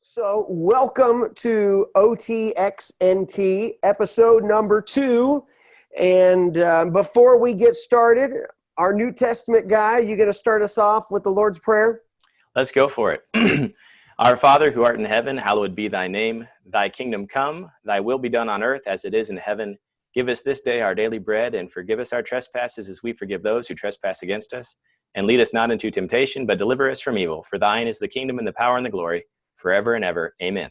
So, welcome to OTXNT, episode number 2. And before we get started, our New Testament guy, you going to start us off with the Lord's Prayer? Let's go for it. Our Father, who art in heaven, hallowed be thy name. Thy kingdom come, thy will be done on earth as it is in heaven. Give us this day our daily bread, and forgive us our trespasses as we forgive those who trespass against us. And lead us not into temptation, but deliver us from evil. For thine is the kingdom and the power and the glory, forever and ever. Amen.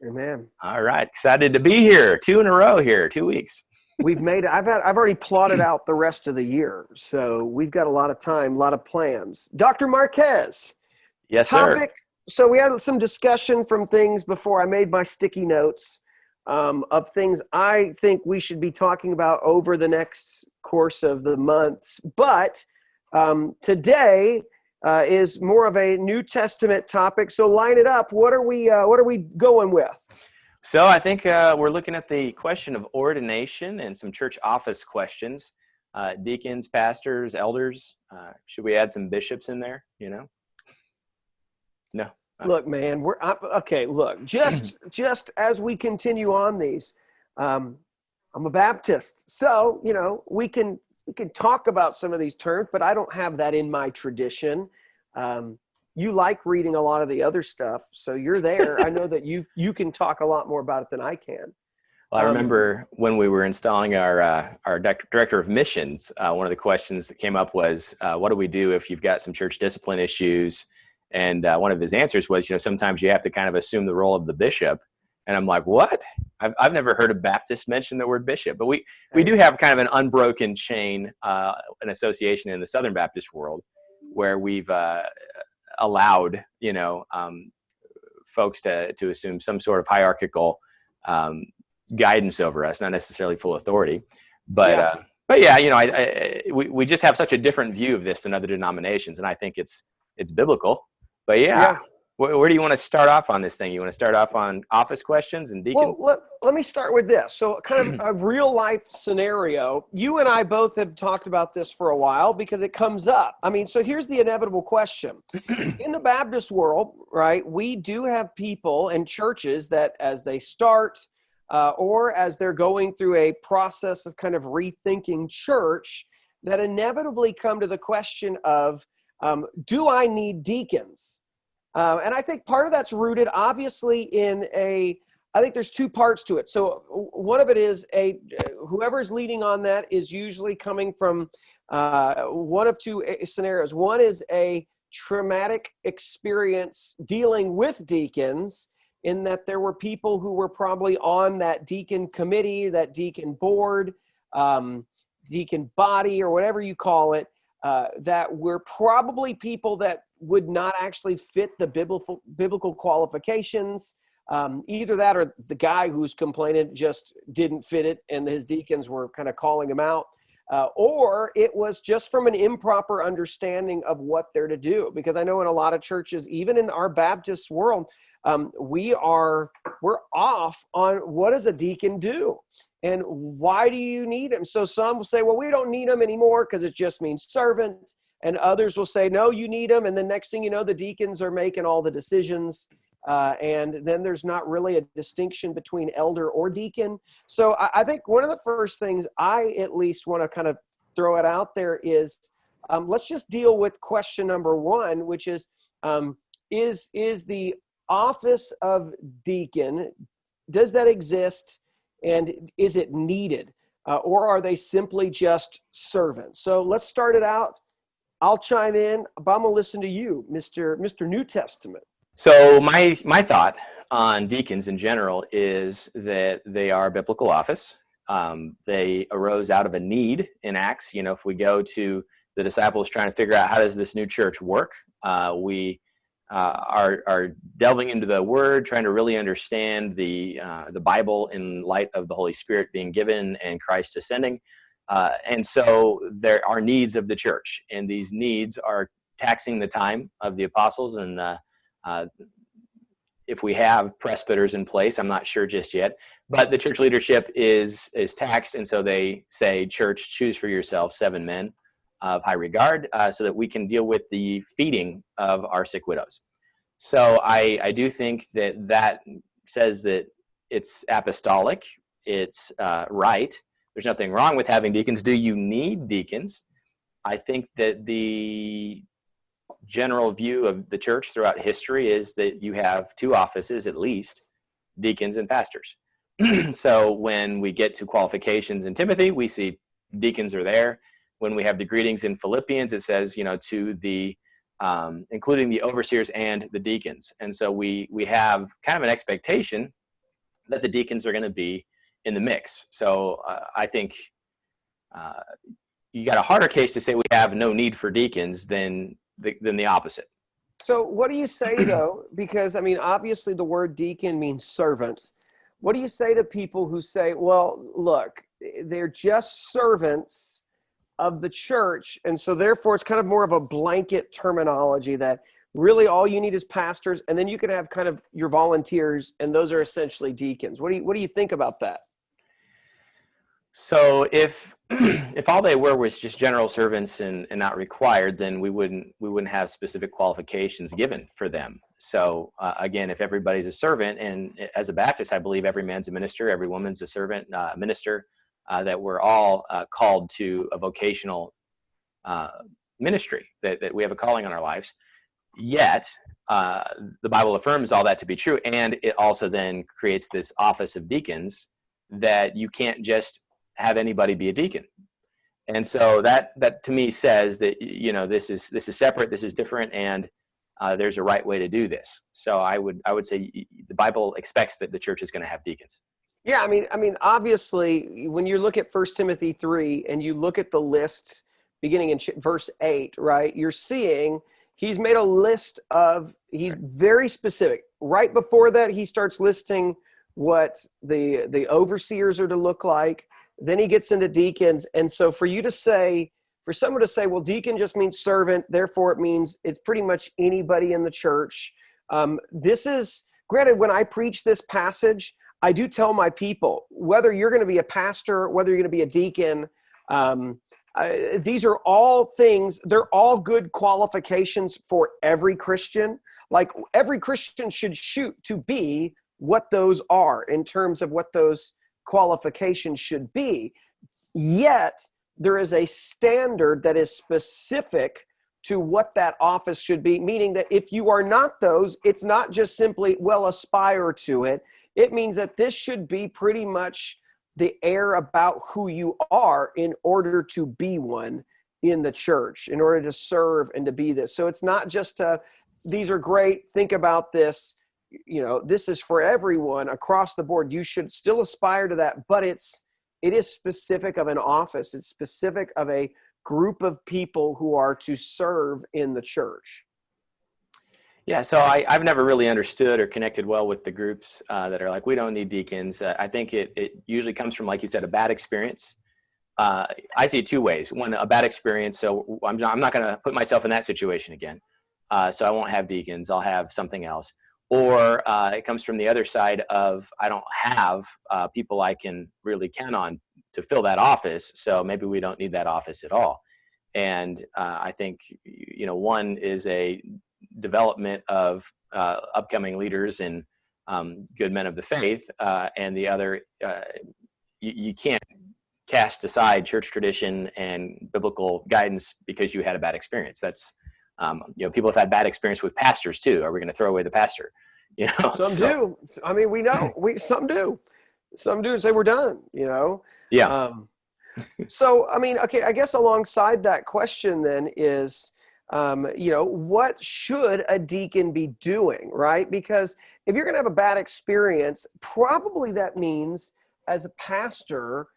Amen. All right. Excited to be here. 2 in a row here, 2 weeks. We've made it. I've already plotted out the rest of the year. So we've got a lot of time, a lot of plans. Dr. Marquez. Yes, topic. sir. So we had some discussion from things before I made my sticky notes of things I think we should be talking about over the next course of the months. But today is more of a New Testament topic. So line it up. What are we going with? So I think we're looking at the question of ordination and some church office questions. Deacons, pastors, elders. Should we add some bishops in there? No. Look, man, okay. Look, just as we continue on these, I'm a Baptist, so we can talk about some of these terms, but I don't have that in my tradition. You like reading a lot of the other stuff, so you're there. I know that you can talk a lot more about it than I can. Well, I remember when we were installing our director of missions, one of the questions that came up was, what do we do if you've got some church discipline issues? And one of his answers was, sometimes you have to kind of assume the role of the bishop. And I'm like, what? I've never heard a Baptist mention the word bishop. But we do have kind of an unbroken chain, an association in the Southern Baptist world where we've allowed, folks to assume some sort of hierarchical guidance over us, not necessarily full authority. But we just have such a different view of this than other denominations. And I think it's biblical. But where do you want to start off on this thing? You want to start off on office questions and deacons? Well, let me start with this. So kind of a real life scenario. You and I both have talked about this for a while because it comes up. I mean, so here's the inevitable question. In the Baptist world, right, we do have people and churches that as they start or as they're going through a process of kind of rethinking church, that inevitably come to the question of, do I need deacons? And I think part of that's rooted obviously I think there's 2 parts to it. So one of it is whoever's leading on that is usually coming from one of 2 scenarios. One is a traumatic experience dealing with deacons in that there were people who were probably on that deacon committee, that deacon board, deacon body, or whatever you call it, that were probably people that would not actually fit the biblical qualifications. Either that or the guy who's complaining just didn't fit it and his deacons were kind of calling him out. Or it was just from an improper understanding of what they're to do. Because I know in a lot of churches, even in our Baptist world, we're off on what does a deacon do? And why do you need him? So some will say, well, we don't need him anymore because it just means servant. And others will say, no, you need him. And the next thing you know, the deacons are making all the decisions. And then there's not really a distinction between elder or deacon. So I think one of the first things I at least want to kind of throw it out there is, let's just deal with question number 1, which is the office of deacon, does that exist? And is it needed? Or are they simply just servants? So let's start it out. I'll chime in, but I'm going to listen to you, Mr. New Testament. So my thought on deacons in general is that they are a biblical office. They arose out of a need in Acts. If we go to the disciples trying to figure out how does this new church work, we are delving into the Word, trying to really understand the Bible in light of the Holy Spirit being given and Christ ascending. And so there are needs of the church, and these needs are taxing the time of the apostles. And if we have presbyters in place, I'm not sure just yet, but the church leadership is taxed, and so they say, church, choose for yourself 7 men of high regard, so that we can deal with the feeding of our sick widows. So I do think that says that it's apostolic, it's right. There's nothing wrong with having deacons. Do you need deacons? I think that the general view of the church throughout history is that you have two offices at least, deacons and pastors. So when we get to qualifications in Timothy, we see deacons are there. When we have the greetings in Philippians, it says, to the including the overseers and the deacons. And so we have kind of an expectation that the deacons are going to be in the mix. So I think you got a harder case to say we have no need for deacons than the opposite. So what do you say, though? Because, I mean, obviously the word deacon means servant. What do you say to people who say, well, look, they're just servants of the church, and so therefore it's kind of more of a blanket terminology that really all you need is pastors, and then you can have kind of your volunteers, and those are essentially deacons. What do you think about that? So if all they were was just general servants and not required, then we wouldn't have specific qualifications given for them. So again, if everybody's a servant, and as a Baptist, I believe every man's a minister, every woman's a servant, minister, that we're all called to a vocational ministry, that we have a calling on our lives. Yet the Bible affirms all that to be true, and it also then creates this office of deacons that you can't just have anybody be a deacon. And so that to me says that this is separate, this is different, and there's a right way to do this. So I would say the Bible expects that the church is going to have deacons. Yeah, I mean, obviously, when you look at 1 Timothy 3 and you look at the list beginning in verse 8, right, you're seeing he's made a list of, he's very specific. Right before that, he starts listing what the overseers are to look like. Then he gets into deacons. And so for someone to say, well, deacon just means servant, therefore it means it's pretty much anybody in the church. This is, granted, when I preach this passage, I do tell my people, whether you're going to be a pastor, whether you're going to be a deacon, these are all things, they're all good qualifications for every Christian. Like every Christian should shoot to be what those are in terms of what those qualifications should be. Yet there is a standard that is specific to what that office should be, meaning that if you are not those, it's not just simply, well, aspire to it. It means that this should be pretty much the air about who you are in order to be one in the church, in order to serve and to be this. So it's not just these are great, think about this, this is for everyone across the board. You should still aspire to that, but it is specific of an office. It's specific of a group of people who are to serve in the church. Yeah, so I've never really understood or connected well with the groups that are like, we don't need deacons. I think it usually comes from, like you said, a bad experience. I see it two ways. One, a bad experience, so I'm not going to put myself in that situation again. So I won't have deacons. I'll have something else. Or it comes from the other side of, I don't have people I can really count on to fill that office, so maybe we don't need that office at all. And I think, one is a development of upcoming leaders and good men of the faith, and the other, you can't cast aside church tradition and biblical guidance because you had a bad experience. That's people have had bad experience with pastors too. Are we going to throw away the pastor? Some do. I mean, we know some do. Some do say we're done. Yeah. So I mean, okay. I guess alongside that question then is, what should a deacon be doing, right? Because if you're going to have a bad experience, probably that means as a pastor,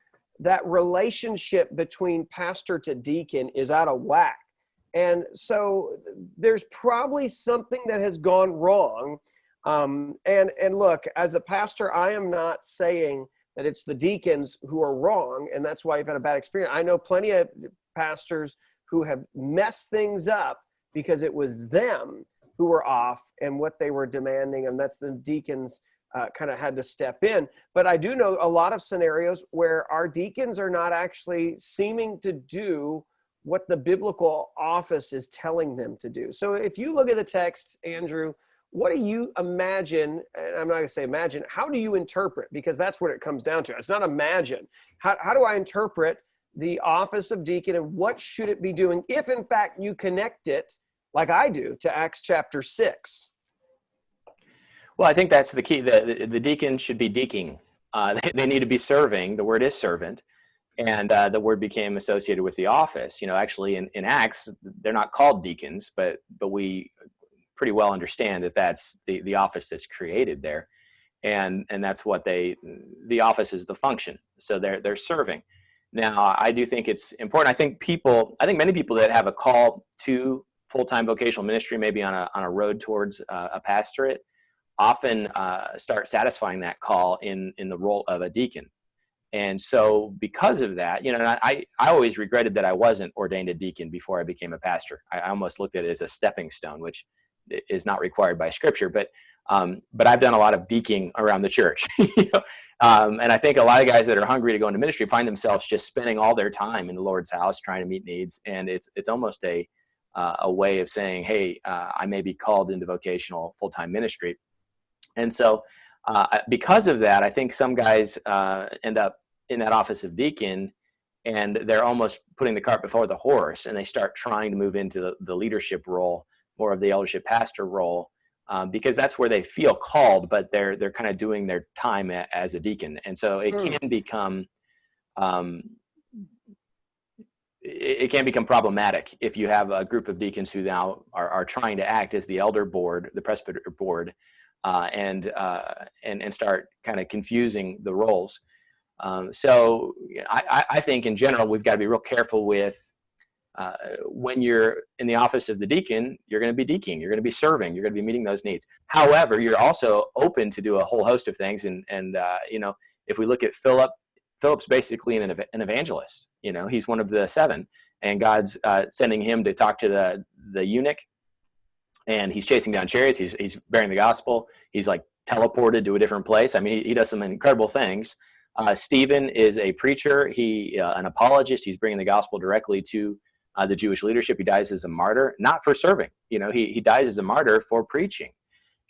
that relationship between pastor to deacon is out of whack. And so there's probably something that has gone wrong. And look, as a pastor, I am not saying that it's the deacons who are wrong, and that's why you've had a bad experience. I know plenty of pastors who have messed things up because it was them who were off and what they were demanding, and that's the deacons kind of had to step in. But I do know a lot of scenarios where our deacons are not actually seeming to do what the biblical office is telling them to do. So if you look at the text, Andrew, what do you imagine, and I'm not going to say imagine, how do you interpret? Because that's what it comes down to. It's not imagine. How do I interpret the office of deacon, and what should it be doing if, in fact, you connect it, like I do, to Acts chapter 6? Well, I think that's the key. The deacon should be deaking. They need to be serving. The word is servant. And the word became associated with the office. You know, actually in Acts, they're not called deacons, but we pretty well understand that that's the office that's created there. And that's what the office is the function. So they're serving. Now, I do think it's important. I think many people that have a call to full-time vocational ministry, maybe on a road towards a pastorate, often start satisfying that call in the role of a deacon. And so because of that, you know, I always regretted that I wasn't ordained a deacon before I became a pastor. I almost looked at it as a stepping stone, which is not required by Scripture. But I've done a lot of deaking around the church. You know? And I think a lot of guys that are hungry to go into ministry find themselves just spending all their time in the Lord's house trying to meet needs. And it's almost a way of saying, hey, I may be called into vocational full-time ministry. And so because of that, I think some guys end up in that office of deacon, and they're almost putting the cart before the horse, and they start trying to move into the leadership role, more of the eldership pastor role, because that's where they feel called, but they're kind of doing their time as a deacon. And so it can become problematic if you have a group of deacons who now are trying to act as the elder board, the presbyter board, and start kind of confusing the roles. So I think in general, we've got to be real careful with when you're in the office of the deacon, you're going to be deaking, you're going to be serving, you're going to be meeting those needs. However, you're also open to do a whole host of things. And you know, if we look at Philip's basically an evangelist. You know, he's one of the 7, and God's sending him to talk to the eunuch, and he's chasing down chariots. He's bearing the gospel. He's like teleported to a different place. I mean, he does some incredible things. Stephen is a preacher. An apologist. He's bringing the gospel directly to the Jewish leadership. He dies as a martyr, not for serving. You know, he dies as a martyr for preaching.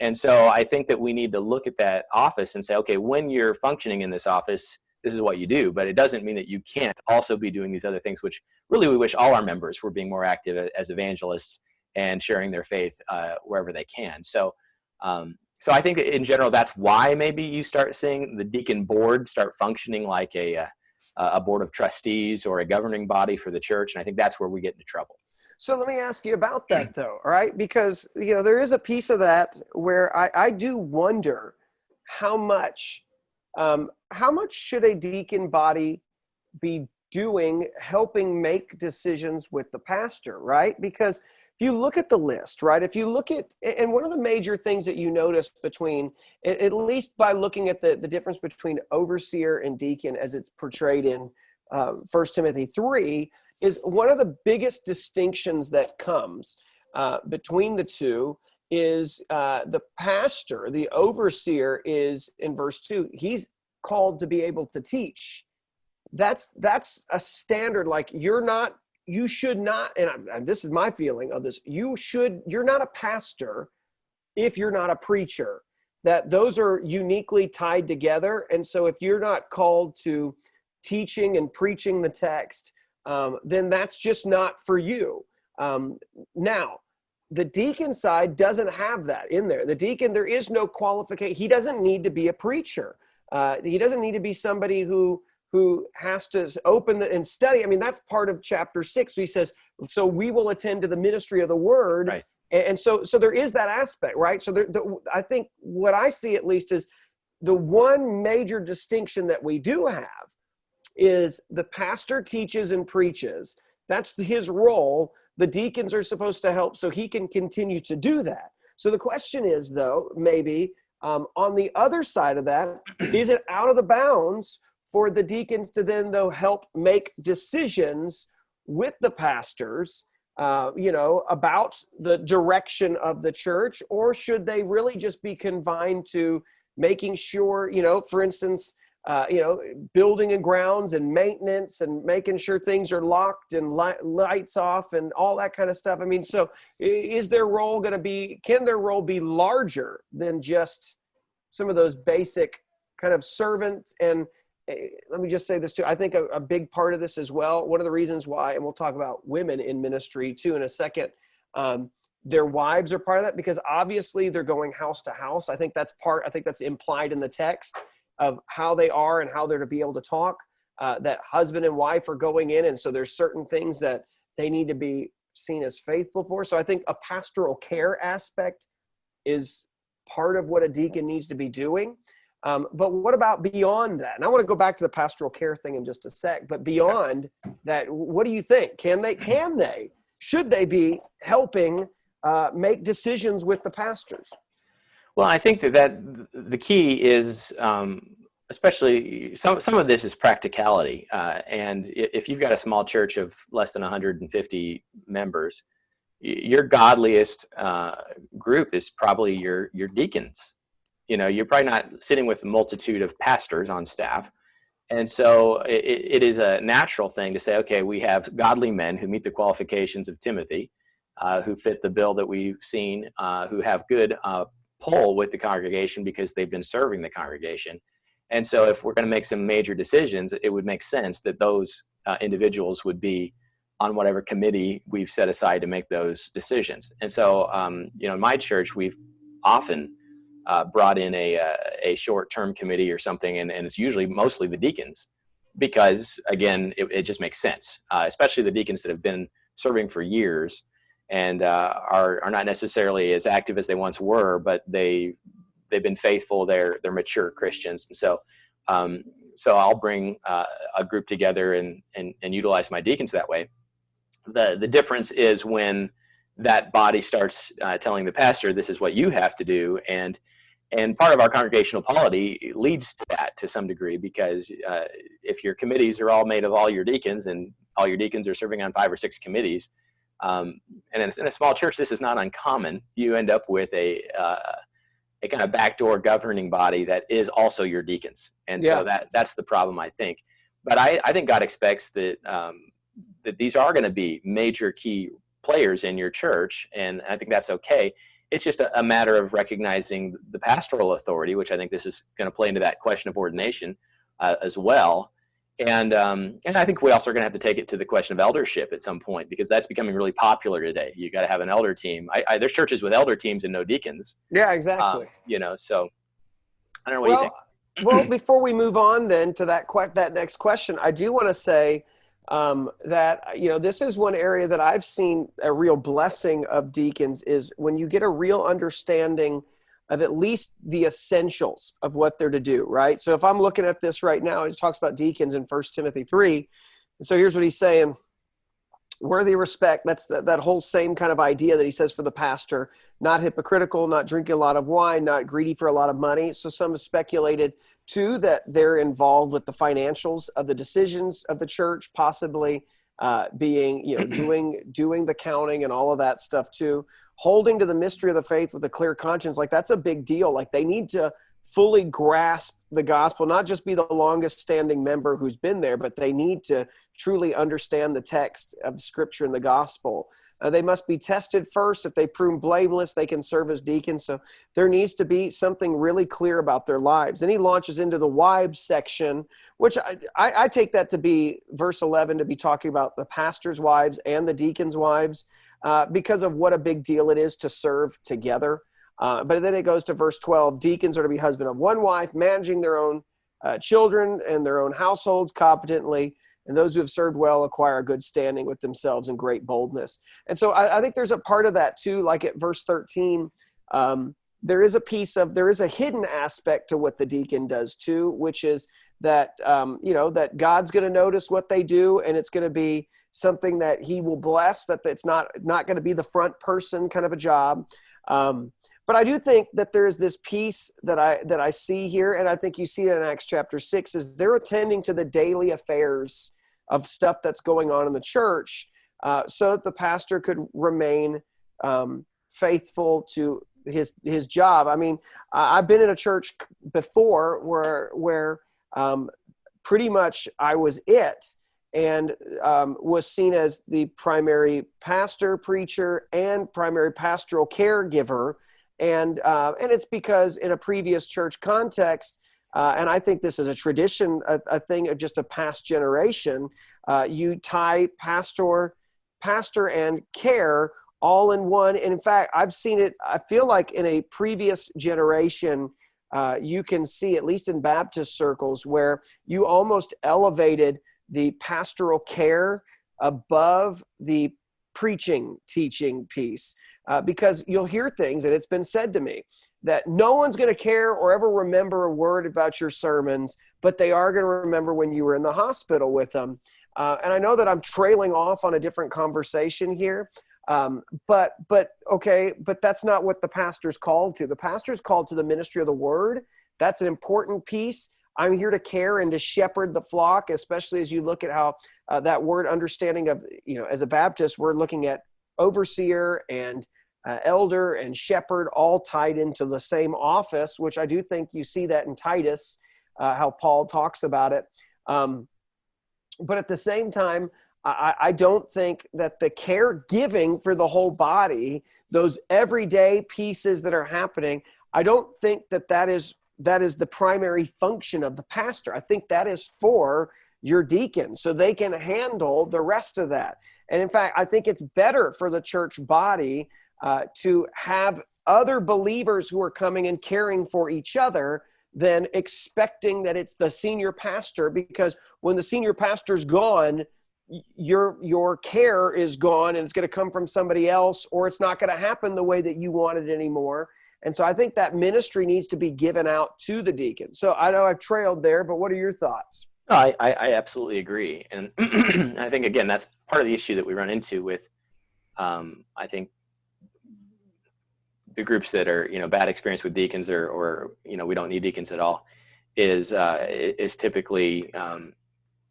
And so I think that we need to look at that office and say, okay, when you're functioning in this office, this is what you do. But it doesn't mean that you can't also be doing these other things, which really we wish all our members were being more active as evangelists and sharing their faith wherever they can. So I think that in general, that's why maybe you start seeing the deacon board start functioning like a board of trustees or a governing body for the church. And I think that's where we get into trouble. So let me ask you about that, though, all right? Because, you know, there is a piece of that where I do wonder how much should a deacon body be doing, helping make decisions with the pastor, right? Because if you look at the list, right, if you look at, and one of the major things that you notice between, at least by looking at the difference between overseer and deacon as it's portrayed in 1 Timothy 3, is one of the biggest distinctions that comes between the two is the pastor, the overseer is, in verse 2, he's called to be able to teach. That's a standard, like you should not, and this is my feeling of this, you're not a pastor if you're not a preacher. That those are uniquely tied together. And so if you're not called to teaching and preaching the text, then that's just not for you. Now, the deacon side doesn't have that in there. The deacon, there is no qualification. He doesn't need to be a preacher. He doesn't need to be somebody who has to open and study. I mean, that's part of chapter 6. He says, so we will attend to the ministry of the word. Right. And so there is that aspect, right? So I think what I see at least is the one major distinction that we do have is the pastor teaches and preaches. That's his role. The deacons are supposed to help so he can continue to do that. So the question is, though, maybe on the other side of that, is it out of the bounds for the deacons to then, though, help make decisions with the pastors, about the direction of the church? Or should they really just be confined to making sure, for instance, building and grounds and maintenance and making sure things are locked and lights off and all that kind of stuff. I mean, so is their role going to be, can their role be larger than just some of those basic kind of servant? And let me just say this too. I think a big part of this as well, one of the reasons why, and we'll talk about women in ministry too in a second, their wives are part of that, because obviously they're going house to house. I think that's implied in the text of how they are and how they're to be able to talk, that husband and wife are going in. And so there's certain things that they need to be seen as faithful for. So I think a pastoral care aspect is part of what a deacon needs to be doing. But what about beyond that? And I want to go back to the pastoral care thing in just a sec, but beyond that, what do you think? Should they be helping make decisions with the pastors? Well, I think that the key is, especially some of this is practicality. And if you've got a small church of less than 150 members, your godliest group is probably your deacons. You're probably not sitting with a multitude of pastors on staff. And so it is a natural thing to say, okay, we have godly men who meet the qualifications of Timothy, who fit the bill that we've seen, who have good pull with the congregation because they've been serving the congregation. And so if we're going to make some major decisions, it would make sense that those individuals would be on whatever committee we've set aside to make those decisions. And so, in my church, we've often brought in a short-term committee or something, and it's usually mostly the deacons, because again, it just makes sense, especially the deacons that have been serving for years and are not necessarily as active as they once were, but they've been faithful. They're mature Christians, and so I'll bring a group together and utilize my deacons that way. The difference is when that body starts telling the pastor, this is what you have to do. And part of our congregational polity leads to that to some degree, because if your committees are all made of all your deacons and all your deacons are serving on 5 or 6 committees, and in a small church, this is not uncommon. You end up with a kind of backdoor governing body that is also your deacons. And so that's the problem, I think. But I think God expects that these are going to be major key players in your church, and I think that's okay. It's just a matter of recognizing the pastoral authority, which I think this is going to play into that question of ordination as well. And I think we also are going to have to take it to the question of eldership at some point, because that's becoming really popular today. You got to have an elder team. There's churches with elder teams and no deacons. Yeah, exactly. So I don't know what you think. Well, before we move on then to that next question, I do want to say that, this is one area that I've seen a real blessing of deacons, is when you get a real understanding of at least the essentials of what they're to do, right? So if I'm looking at this right now, he talks about deacons in 1 Timothy 3. And so here's what he's saying: worthy respect. That's that whole same kind of idea that he says for the pastor: not hypocritical, not drinking a lot of wine, not greedy for a lot of money. So some have speculated too that they're involved with the financials of the decisions of the church, possibly being, doing the counting and all of that stuff too. Holding to the mystery of the faith with a clear conscience, like that's a big deal. Like they need to fully grasp the gospel, not just be the longest standing member who's been there, but they need to truly understand the text of the scripture and the gospel. They must be tested first. If they prove blameless, they can serve as deacons. So there needs to be something really clear about their lives. Then he launches into the wives section, which I take that to be verse 11 to be talking about the pastor's wives and the deacons' wives, because of what a big deal it is to serve together. But then it goes to verse 12. Deacons are to be husband of one wife, managing their own children and their own households competently. And those who have served well acquire a good standing with themselves and great boldness. And so I think there's a part of that too, like at verse 13, there is a hidden aspect to what the deacon does too, which is that, that God's going to notice what they do, and it's going to be something that he will bless, that it's not going to be the front person kind of a job. But I do think that there is this piece that I see here, and I think you see that in Acts chapter 6, is they're attending to the daily affairs of stuff that's going on in the church, so that the pastor could remain faithful to his job. I mean, I've been in a church before where pretty much I was it, and was seen as the primary pastor, preacher, and primary pastoral caregiver. And it's because in a previous church context, and I think this is a tradition, a thing of just a past generation, you tie pastor and care all in one. And in fact, I've seen it, I feel like in a previous generation, you can see, at least in Baptist circles, where you almost elevated the pastoral care above the preaching, teaching piece. Because you'll hear things, and it's been said to me, that no one's going to care or ever remember a word about your sermons, but they are going to remember when you were in the hospital with them. And I know that I'm trailing off on a different conversation here, but that's not what the pastor's called to. The pastor's called to the ministry of the word. That's an important piece. I'm here to care and to shepherd the flock, especially as you look at how that word understanding of, as a Baptist, we're looking at overseer and elder and shepherd all tied into the same office, which I do think you see that in Titus, how Paul talks about it. But at the same time, I don't think that the caregiving for the whole body, those everyday pieces that are happening, I don't think that is the primary function of the pastor. I think that is for your deacons, so they can handle the rest of that. And in fact, I think it's better for the church body to have other believers who are coming and caring for each other than expecting that it's the senior pastor, because when the senior pastor's gone, your care is gone, and it's going to come from somebody else, or it's not going to happen the way that you want it anymore. And so I think that ministry needs to be given out to the deacon. So I know I've trailed there, but what are your thoughts? No, I absolutely agree. And I think, again, that's part of the issue that we run into with, I think, the groups that are, bad experience with deacons or we don't need deacons at all is typically,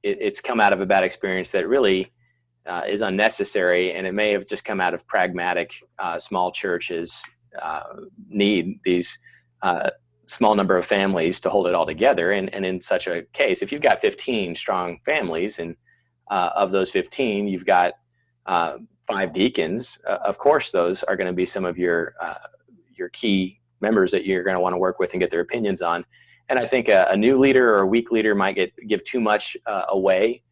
it's come out of a bad experience that really is unnecessary. And it may have just come out of pragmatic small churches need these small number of families to hold it all together. And in such a case, if you've got 15 strong families, and of those 15, you've got 5 deacons, of course, those are going to be some of your key members that you're going to want to work with and get their opinions on. And I think a new leader or a weak leader might give too much away,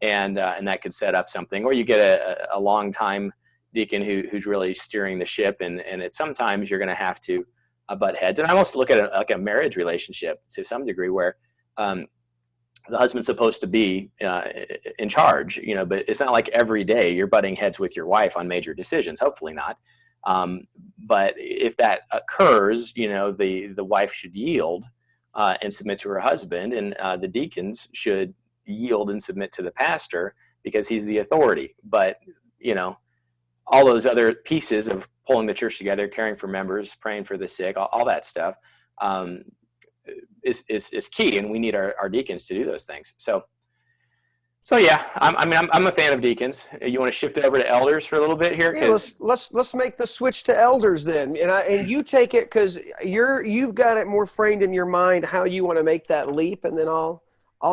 and that could set up something. Or you get a long time deacon who's really steering the ship, and sometimes you're going to have to butt heads. And I almost look at it like a marriage relationship to some degree, where the husband's supposed to be in charge, but it's not like every day you're butting heads with your wife on major decisions. Hopefully not. But if that occurs, the wife should yield and submit to her husband, and the deacons should yield and submit to the pastor because he's the authority. But, all those other pieces of pulling the church together, caring for members, praying for the sick, all that stuff is key, and we need our deacons to do those things. So yeah, I'm a fan of deacons. You want to shift over to elders for a little bit here? Yeah, let's make the switch to elders then, and you take it because you've got it more framed in your mind how you want to make that leap, and then I'll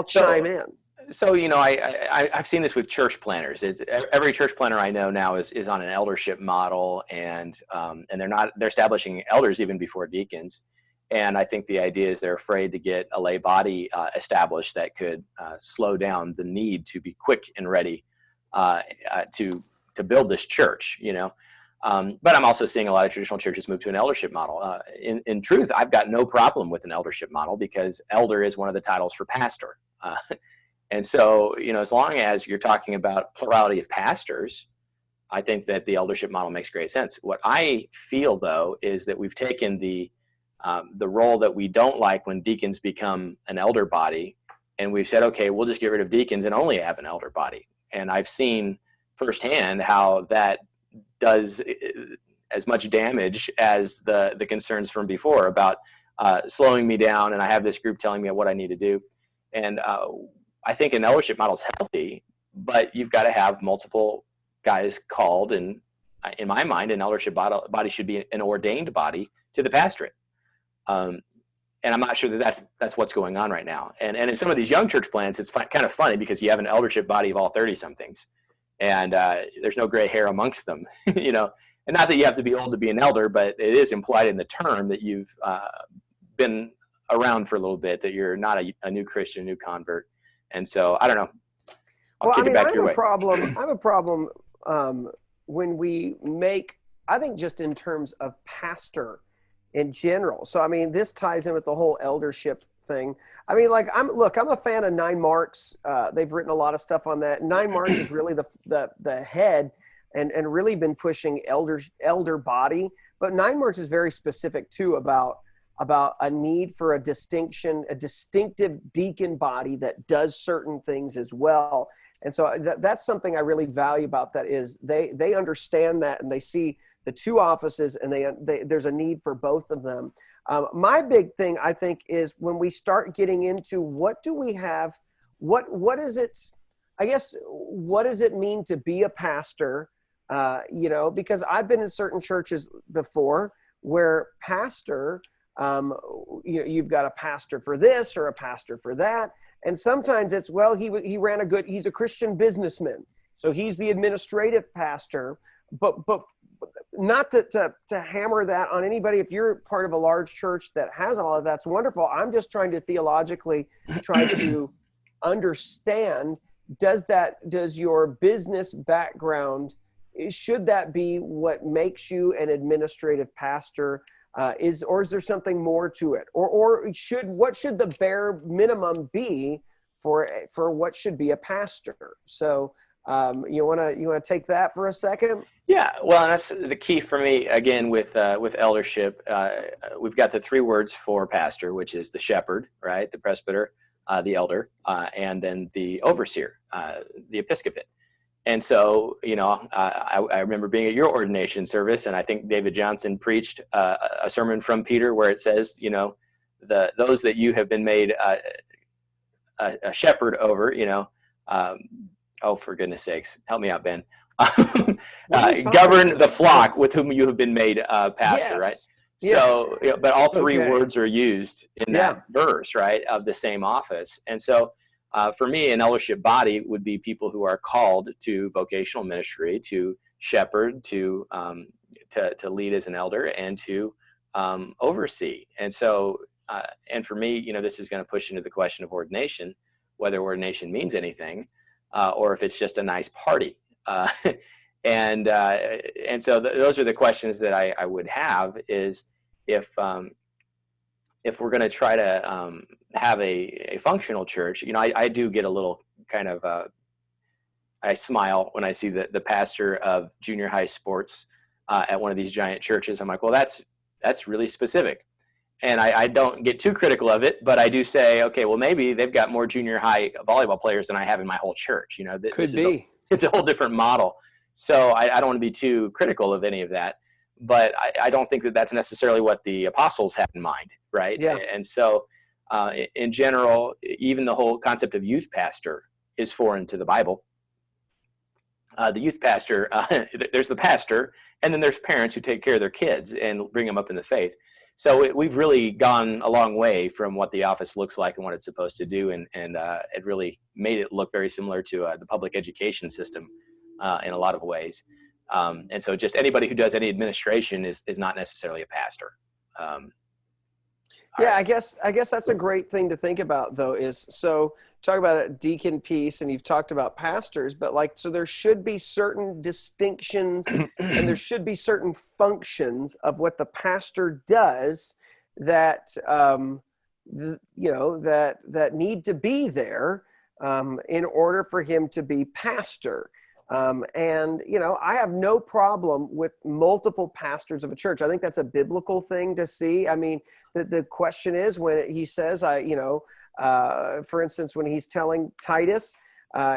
chime in. So I've seen this with church planners. Every church planner I know now is on an eldership model, and they're establishing elders even before deacons. And I think the idea is they're afraid to get a lay body established that could slow down the need to be quick and ready to build this church, But I'm also seeing a lot of traditional churches move to an eldership model. In truth, I've got no problem with an eldership model, because elder is one of the titles for pastor. And so, as long as you're talking about plurality of pastors, I think that the eldership model makes great sense. What I feel, though, is that we've taken the role that we don't like when deacons become an elder body, and we've said, okay, we'll just get rid of deacons and only have an elder body. And I've seen firsthand how that does as much damage as the concerns from before about slowing me down, and I have this group telling me what I need to do. And I think an eldership model is healthy, but you've got to have multiple guys called. And in my mind, an eldership body should be an ordained body to the pastorate. And I'm not sure that that's what's going on right now. And in some of these young church plants, it's kind of funny because you have an eldership body of all 30-somethings, and there's no gray hair amongst them, you know. And not that you have to be old to be an elder, but it is implied in the term that you've been around for a little bit, that you're not a new Christian, new convert. And so I don't know. Well, I mean, I have a problem when we make, I think just in terms of pastor in general. So, I mean, this ties in with the whole eldership thing. I mean, like, I'm a fan of 9 Marks. They've written a lot of stuff on that. 9 Marks is really the head and really been pushing elder body. But 9 Marks is very specific too about a need for a distinctive deacon body that does certain things as well. And so that's something I really value about that, is they understand that, and they see the 2 offices, and there's a need for both of them. My big thing, I think, is when we start getting into what do we have, what is it, I guess, what does it mean to be a pastor? You know, because I've been in certain churches before where pastor, you know, you've got a pastor for this or a pastor for that. And sometimes it's, well, he's a Christian businessman, so he's the administrative pastor, but not to hammer that on anybody. If you're part of a large church that has all of that's wonderful. I'm just trying to theologically try to understand, does your business background, should that be what makes you an administrative pastor? Or is there something more to it? Or what should the bare minimum be for what should be a pastor? So you want to take that for a second? Yeah, well, and that's the key for me, again, with eldership. We've got the 3 words for pastor, which is the shepherd, right? The presbyter, the elder, and then the overseer, the episcopate. And so, you know, I remember being at your ordination service, and I think David Johnson preached a sermon from Peter where it says, you know, those that you have been made a shepherd over, you know, oh, for goodness sakes, help me out, Ben. Govern the flock with whom you have been made pastor, yes. Right? Yeah. So, you know, but all 3 words are used in that verse, right, of the same office. And so, for me, an eldership body would be people who are called to vocational ministry, to shepherd, to lead as an elder, and to oversee. And so, and for me, you know, this is going to push into the question of ordination, whether ordination means anything, or if it's just a nice party. And so those are the questions that I would have, is if we're going to try to have a functional church. You know, I do get a little kind of I smile when I see the pastor of junior high sports at one of these giant churches. I'm like, well, that's really specific. And I don't get too critical of it, but I do say, okay, well, maybe they've got more junior high volleyball players than I have in my whole church. You know, could be. It's a whole different model. So I don't want to be too critical of any of that, but I don't think that that's necessarily what the apostles had in mind, right? Yeah. And so in general, even the whole concept of youth pastor is foreign to the Bible. The youth pastor, there's the pastor, and then there's parents who take care of their kids and bring them up in the faith. So we've really gone a long way from what the office looks like and what it's supposed to do, and it really made it look very similar to the public education system in a lot of ways. And so just anybody who does any administration is not necessarily a pastor. Yeah, I guess that's a great thing to think about, though, is so talk about a deacon piece, and you've talked about pastors, but so there should be certain distinctions and there should be certain functions of what the pastor does that, that need to be there in order for him to be pastor. And, you know, I have no problem with multiple pastors of a church. I think that's a biblical thing to see. I mean, the question is when he says, for instance, when he's telling Titus,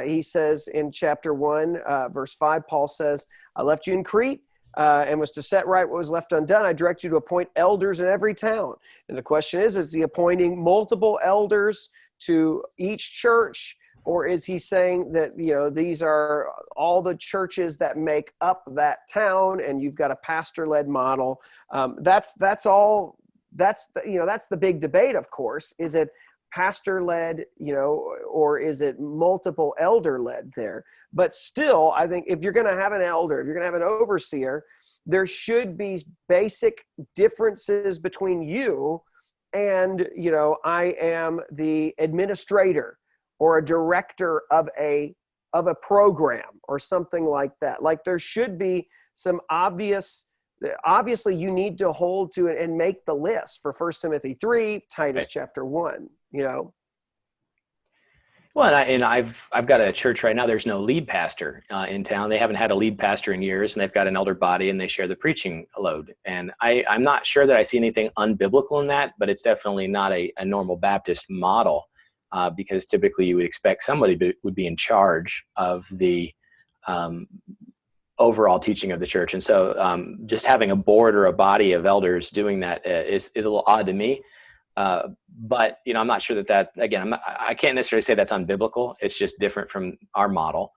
he says in chapter 1, verse 5, Paul says, I left you in Crete and was to set right what was left undone. I direct you to appoint elders in every town. And the question is he appointing multiple elders to each church? Or is he saying that, you know, these are all the churches that make up that town and you've got a pastor-led model? That's all that's the big debate, of course. Is it pastor led, or is it multiple elder led there? But still, I think if you're going to have an elder, if you're going to have an overseer, there should be basic differences between you and, I am the administrator or a director of a program or something like that. Like there should be some obviously you need to hold to it and make the list for 1 Timothy 3, Titus Right. chapter 1, Well, and I've got a church right now. There's no lead pastor in town. They haven't had a lead pastor in years, and they've got an elder body, and they share the preaching load. And I'm not sure that I see anything unbiblical in that, but it's definitely not a normal Baptist model, because typically you would expect somebody would be in charge of the overall teaching of the church. And so just having a board or a body of elders doing that is a little odd to me. But I'm not sure that again, I can't necessarily say that's unbiblical. It's just different from our model.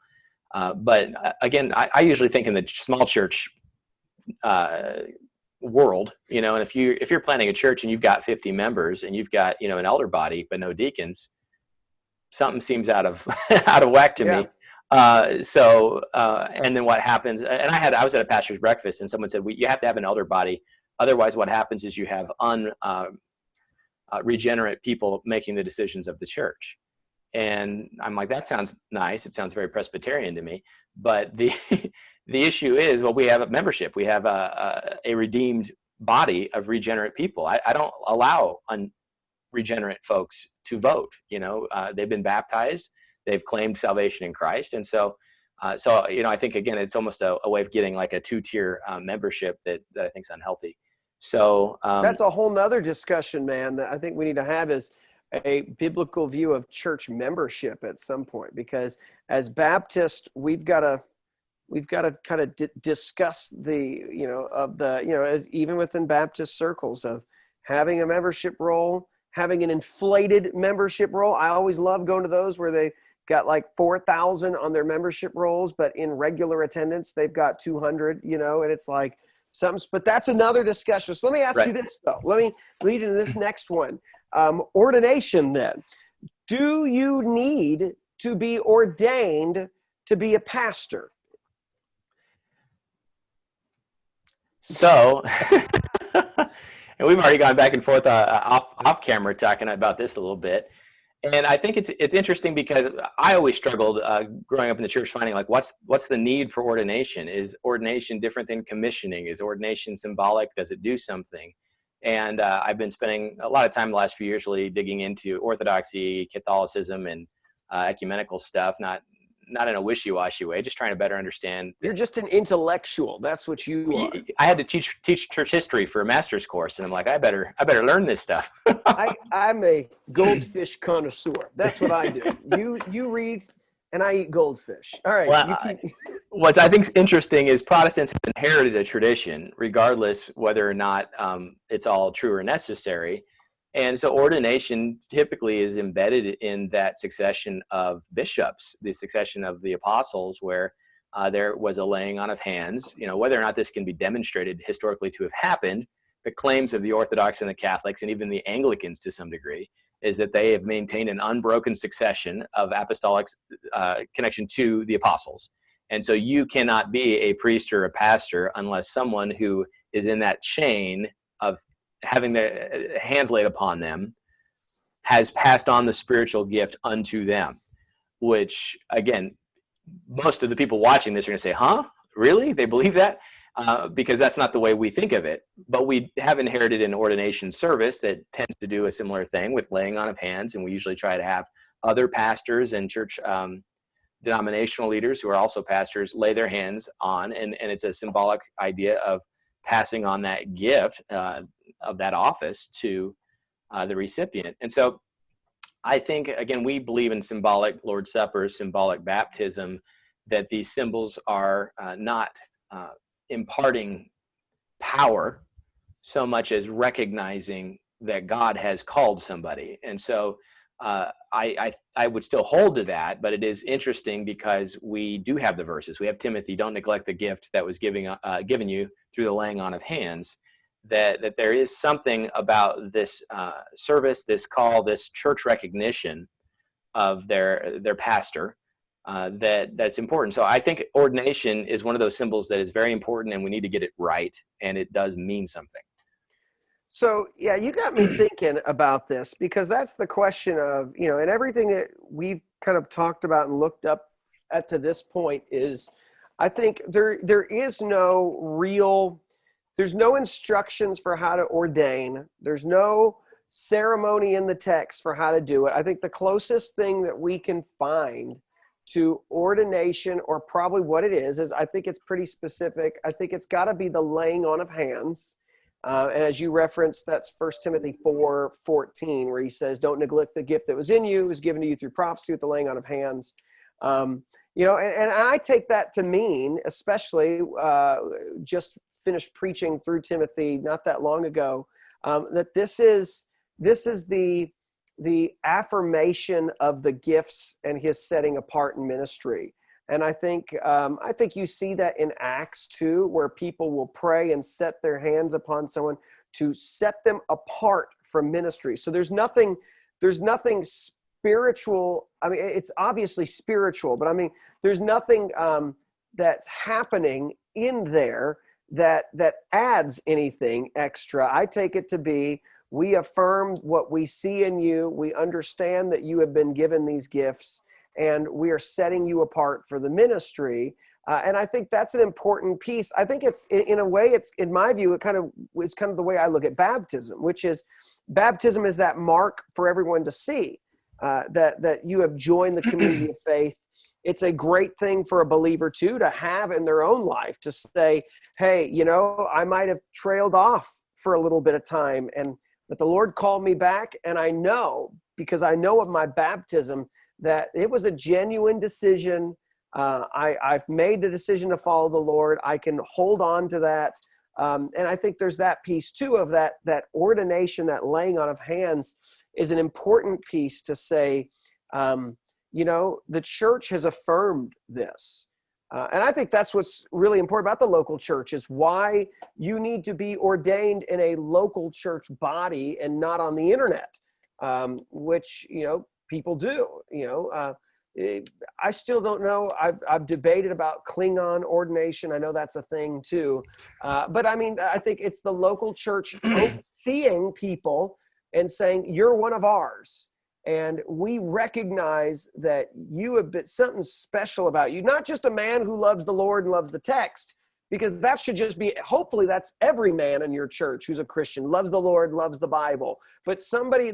But again, I usually think in the small church world, and if you're planning a church and you've got 50 members and you've got an elder body but no deacons, something seems out of whack to me. And then what happens? And I was at a pastor's breakfast, and someone said, you have to have an elder body. Otherwise, what happens is you have regenerate people making the decisions of the church. And I'm like, that sounds nice. It sounds very Presbyterian to me. But the issue is, we have a membership. We have a redeemed body of regenerate people. I don't allow unregenerate folks to vote. They've been baptized. They've claimed salvation in Christ. And so I think, again, it's almost a way of getting like a two-tier membership that I think is unhealthy. So that's a whole nother discussion, man, that I think we need to have, is a biblical view of church membership at some point, because as Baptists, we've got to kind of discuss even within Baptist circles, of having a membership roll, having an inflated membership roll. I always love going to those where they got like 4,000 on their membership rolls, but in regular attendance, they've got 200, and it's like something, but that's another discussion. So let me ask you this though. Let me lead into this next one. Ordination then. Do you need to be ordained to be a pastor? So, and we've already gone back and forth off camera talking about this a little bit. And I think it's interesting because I always struggled growing up in the church, finding like, what's the need for ordination? Is ordination different than commissioning? Is ordination symbolic? Does it do something? And I've been spending a lot of time the last few years really digging into Orthodoxy, Catholicism, and ecumenical stuff, not in a wishy-washy way, just trying to better understand. You're just an intellectual. That's what you are. I had to teach church history for a master's course, and I'm like, I better learn this stuff. I'm a goldfish connoisseur. That's what I do. You read, and I eat goldfish. All right. Well, what I think is interesting is Protestants have inherited a tradition, regardless whether or not it's all true or necessary. And so ordination typically is embedded in that succession of bishops, the succession of the apostles, where there was a laying on of hands. Whether or not this can be demonstrated historically to have happened, the claims of the Orthodox and the Catholics, and even the Anglicans to some degree, is that they have maintained an unbroken succession of apostolic connection to the apostles. And so you cannot be a priest or a pastor unless someone who is in that chain of having their hands laid upon them has passed on the spiritual gift unto them, which, again, most of the people watching this are going to say, huh? Really? They believe that? Because that's not the way we think of it. But we have inherited an ordination service that tends to do a similar thing with laying on of hands, and we usually try to have other pastors and church denominational leaders who are also pastors lay their hands on, and it's a symbolic idea of passing on that gift of that office to the recipient. And so I think, again, we believe in symbolic Lord's Supper, symbolic baptism, that these symbols are not imparting power so much as recognizing that God has called somebody. And so I would still hold to that, but it is interesting because we do have the verses. We have Timothy, don't neglect the gift that was given you through the laying on of hands. that there is something about this service, this call, this church recognition of their pastor that's important. So I think ordination is one of those symbols that is very important, and we need to get it right, and it does mean something. So, yeah, you got me thinking about this, because that's the question of, and everything that we've kind of talked about and looked up at to this point is, I think there's no instructions for how to ordain. There's no ceremony in the text for how to do it. I think the closest thing that we can find to ordination, or probably what it is I think it's pretty specific. I think it's got to be the laying on of hands. And as you referenced, that's 1 Timothy 4:14, where he says, don't neglect the gift that was in you, was given to you through prophecy with the laying on of hands. And I take that to mean, especially just finished preaching through Timothy not that long ago, that this is the affirmation of the gifts and his setting apart in ministry. And I think you see that in Acts too, where people will pray and set their hands upon someone to set them apart from ministry. So there's nothing spiritual. I mean, it's obviously spiritual, but I mean, there's nothing that's happening in there that adds anything extra. I take it to be, we affirm what we see in you. We understand that you have been given these gifts, and we are setting you apart for the ministry. And I think that's an important piece. I think it's, in a way, it's, in my view, it's kind of the way I look at baptism, which is, baptism is that mark for everyone to see that you have joined the community of faith. It's a great thing for a believer too, to have in their own life, to say, hey, I might have trailed off for a little bit of time, but the Lord called me back, and I know, because I know of my baptism, that it was a genuine decision. I've made the decision to follow the Lord. I can hold on to that. And I think there's that piece too, of that ordination, that laying on of hands is an important piece to say, the church has affirmed this. And I think that's what's really important about the local church, is why you need to be ordained in a local church body and not on the internet, which, people do. I still don't know. I've debated about Klingon ordination. I know that's a thing too. But I mean, I think it's the local church seeing people and saying, you're one of ours. And we recognize that you have been something special about you, not just a man who loves the Lord and loves the text, because that should just be, hopefully that's every man in your church who's a Christian, loves the Lord, loves the Bible. But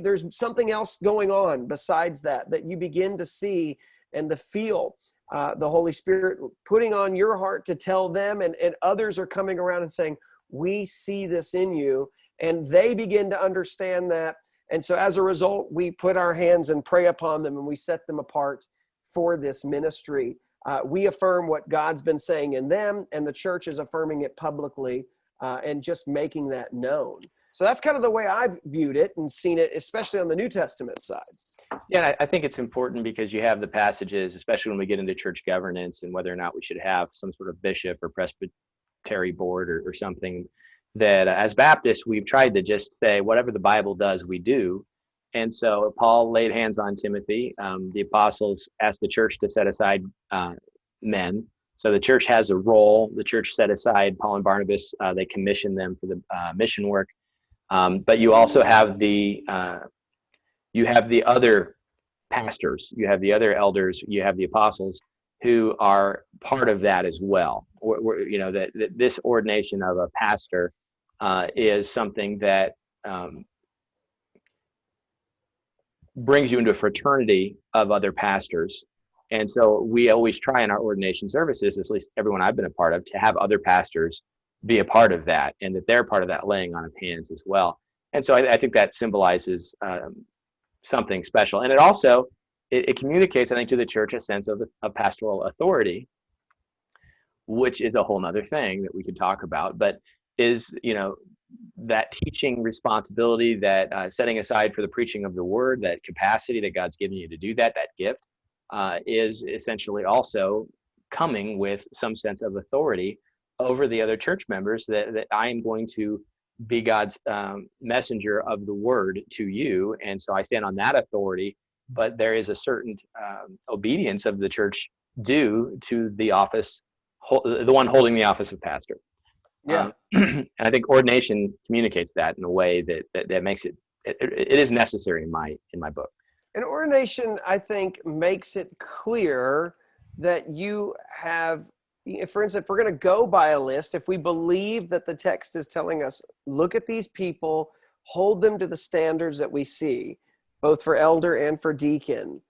there's something else going on besides that you begin to see and to feel the Holy Spirit putting on your heart to tell them, and others are coming around and saying, we see this in you, and they begin to understand that. And so as a result, we put our hands and pray upon them, and we set them apart for this ministry. We affirm what God's been saying in them, and the church is affirming it publicly and just making that known. So that's kind of the way I've viewed it and seen it, especially on the New Testament side. Yeah, I think it's important, because you have the passages, especially when we get into church governance and whether or not we should have some sort of bishop or presbytery board or something, that as Baptists, we've tried to just say whatever the Bible does, we do. And so Paul laid hands on Timothy. The apostles asked the church to set aside men. So the church has a role. The church set aside Paul and Barnabas. They commissioned them for the mission work. But you also have the other pastors, you have the other elders, you have the apostles who are part of that as well. That this ordination of a pastor is something that brings you into a fraternity of other pastors. And so we always try in our ordination services, at least everyone I've been a part of, to have other pastors be a part of that, and that they're part of that laying on of hands as well. And so I think that symbolizes something special. And it also, it communicates, I think, to the church a sense of pastoral authority, which is a whole nother thing that we could talk about, but is, that teaching responsibility, that setting aside for the preaching of the word, that capacity that God's given you to do that gift, is essentially also coming with some sense of authority over the other church members, that I am going to be God's messenger of the word to you. And so I stand on that authority, but there is a certain obedience of the church due to the office, the one holding the office of pastor. Yeah. And I think ordination communicates that in a way that makes it is necessary in my book. And ordination, I think, makes it clear that you have, for instance, if we're going to go by a list, if we believe that the text is telling us, look at these people, hold them to the standards that we see, both for elder and for deacon,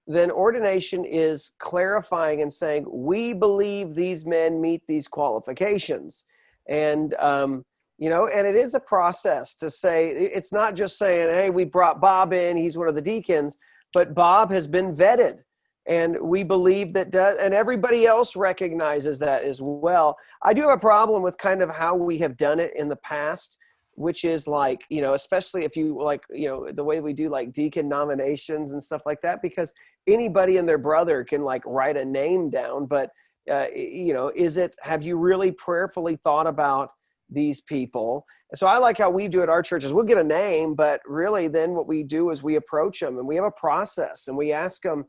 then ordination is clarifying and saying, we believe these men meet these qualifications. And, and it is a process to say, it's not just saying, hey, we brought Bob in, he's one of the deacons, but Bob has been vetted. And we believe that, and everybody else recognizes that as well. I do have a problem with kind of how we have done it in the past, which is like, especially if you like, the way we do like deacon nominations and stuff like that, because anybody and their brother can like write a name down. But, have you really prayerfully thought about these people? And so I like how we do at our churches. We'll get a name, but really then what we do is we approach them and we have a process and we ask them,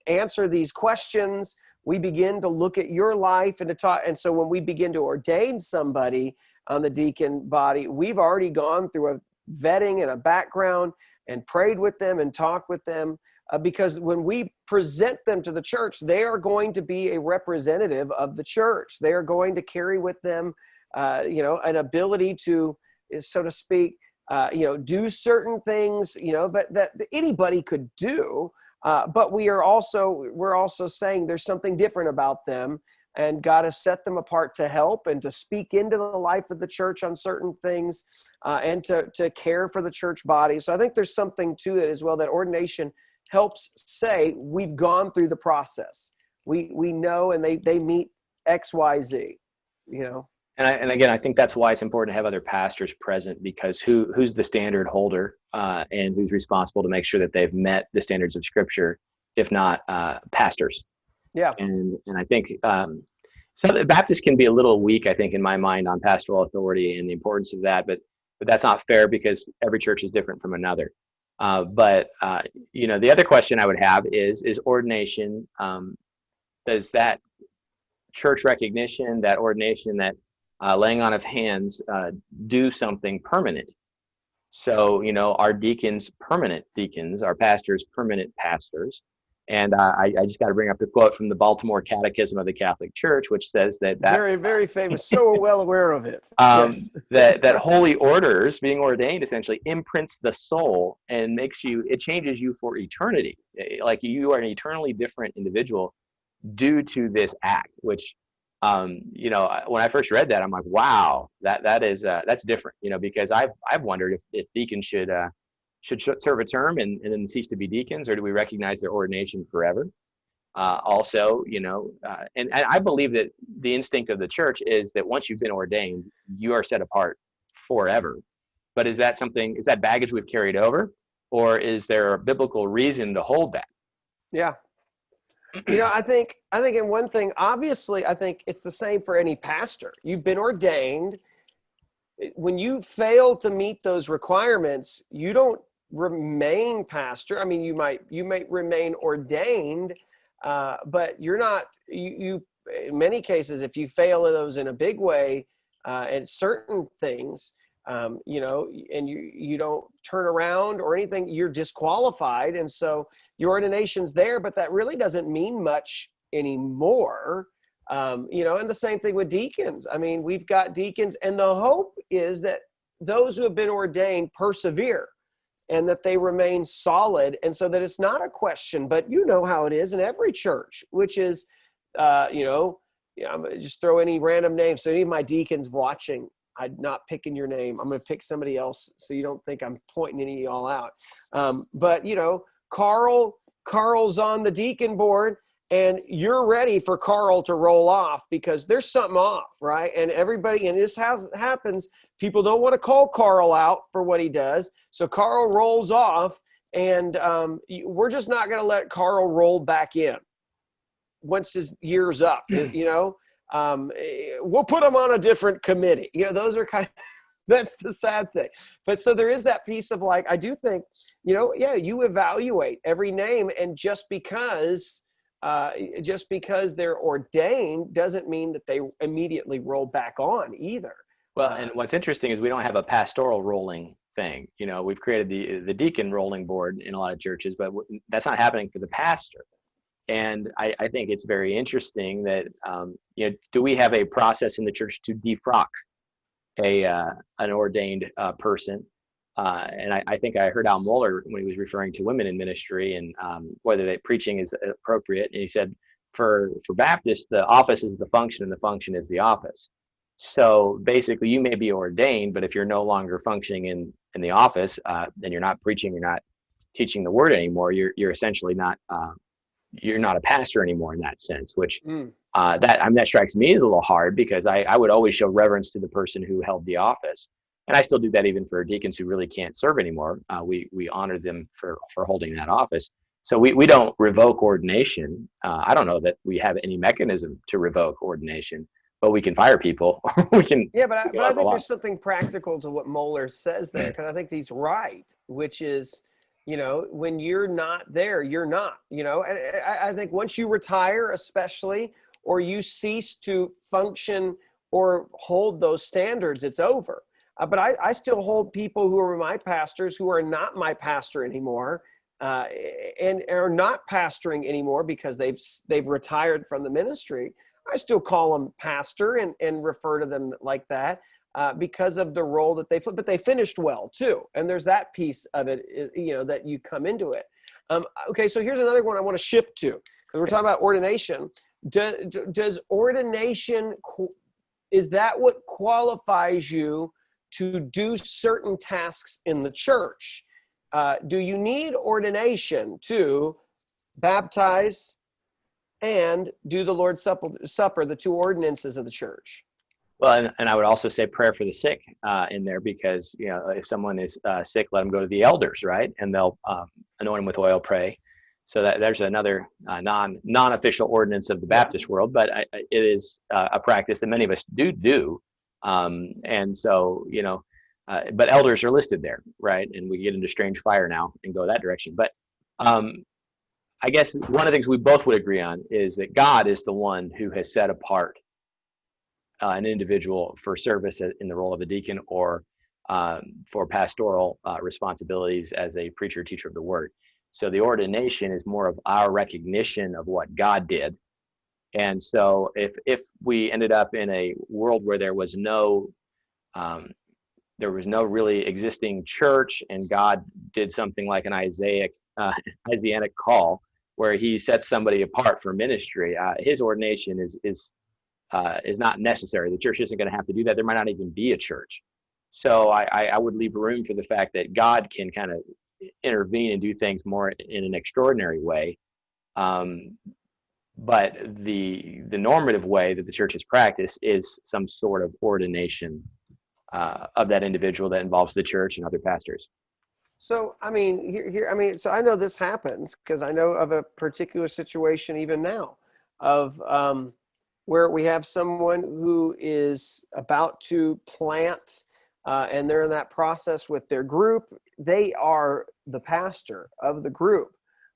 answer these questions. We begin to look at your life and to talk. And so when we begin to ordain somebody on the deacon body, we've already gone through a vetting and a background and prayed with them and talked with them, because when we present them to the church, they are going to be a representative of the church. They are going to carry with them, an ability to, so to speak, do certain things, but that anybody could do. But we're also saying there's something different about them, and God has set them apart to help and to speak into the life of the church on certain things, and to care for the church body. So I think there's something to it as well, that ordination helps say we've gone through the process. We know, and they meet X, Y, Z, And again, I think that's why it's important to have other pastors present, because who's the standard holder, and who's responsible to make sure that they've met the standards of Scripture, if not pastors. Yeah. And I think so the Baptists can be a little weak, I think, in my mind, on pastoral authority and the importance of that. But that's not fair, because every church is different from another. But the other question I would have is ordination. Does that church recognition, that ordination, that laying on of hands, do something permanent? So, our deacons, permanent deacons, our pastors, permanent pastors. And I just got to bring up the quote from the Baltimore Catechism of the Catholic Church, which says that very, very famous, so well aware of it. Yes. that holy orders, being ordained, essentially imprints the soul and it changes you for eternity. Like you are an eternally different individual due to this act, which, when I first read that, I'm like, wow, that's different, because I've wondered if deacons should serve a term and then cease to be deacons, or do we recognize their ordination forever? Also, and I believe that the instinct of the church is that once you've been ordained, you are set apart forever. But is that baggage we've carried over, or is there a biblical reason to hold that? Yeah. I think in one thing, obviously, I think it's the same for any pastor. You've been ordained. When you fail to meet those requirements, you don't remain pastor. I mean, you might remain ordained, but you're not, you in many cases, if you fail those in a big way, and certain things, and you don't turn around or anything, you're disqualified. And so your ordination's there, but that really doesn't mean much anymore. And the same thing with deacons. I mean, we've got deacons, and the hope is that those who have been ordained persevere and that they remain solid. And so that it's not a question, but how it is in every church, which is, I'm gonna just throw any random name. So any of my deacons watching, I'm not picking your name. I'm going to pick somebody else so you don't think I'm pointing any of y'all out. But Carl's on the deacon board, and you're ready for Carl to roll off because there's something off, right? And everybody, and this happens, people don't want to call Carl out for what he does. So Carl rolls off, and we're just not going to let Carl roll back in once his year's up, we'll put him on a different committee. Those are kind of, That's the sad thing. But so there is that piece of like, I do think, you evaluate every name, and just because they're ordained doesn't mean that they immediately roll back on either. Well, and what's interesting is we don't have a pastoral rolling thing. We've created the deacon rolling board in a lot of churches, but that's not happening for the pastor. And I think it's very interesting that, do we have a process in the church to defrock an ordained person? And I think I heard Al Mohler when he was referring to women in ministry and whether that preaching is appropriate. And he said, for Baptists, the office is the function and the function is the office. So basically, you may be ordained, but if you're no longer functioning in the office, then you're not preaching, you're not teaching the word anymore. You're essentially not you're not a pastor anymore in that sense. Which that strikes me as a little hard, because I would always show reverence to the person who held the office, and I still do that even for deacons who really can't serve anymore. We honor them for holding that office. So we don't revoke ordination. I don't know that we have any mechanism to revoke ordination. But we can fire people. We can. Yeah, but I think there's something practical to what Mohler says there, because I think he's right, which is, when you're not there, you're not. And I think once you retire, especially, or you cease to function or hold those standards, it's over. But I still hold people who are my pastors who are not my pastor anymore, and are not pastoring anymore because they've retired from the ministry. I still call them pastor and refer to them like that because of the role that they put, but they finished well too. And there's that piece of it, that you come into it. Okay, so here's another one I want to shift to, because we're talking about ordination. Does ordination, is that what qualifies you to do certain tasks in the church? Do you need ordination to baptize and do the Lord's Supper, the two ordinances of the church? Well, and I would also say prayer for the sick in there, because if someone is sick, let them go to the elders, right? And they'll anoint them with oil, pray. So there's another non-official ordinance of the Baptist world, but it is a practice that many of us do. And so but elders are listed there, right? And we get into strange fire now and go that direction. But I guess one of the things we both would agree on is that God is the one who has set apart an individual for service in the role of a deacon, or for pastoral responsibilities as a preacher, teacher of the word. So the ordination is more of our recognition of what God did. And so if we ended up in a world where there was no really existing church, and God did something like an Isaianic call, where he sets somebody apart for ministry, his ordination is not necessary. The church isn't going to have to do that. There might not even be a church. So I would leave room for the fact that God can kind of intervene and do things more in an extraordinary way. But the normative way that the church has practiced is some sort of ordination of that individual that involves the church and other pastors. So, so I know this happens because I know of a particular situation even now of where we have someone who is about to plant and they're in that process with their group. They are the pastor of the group.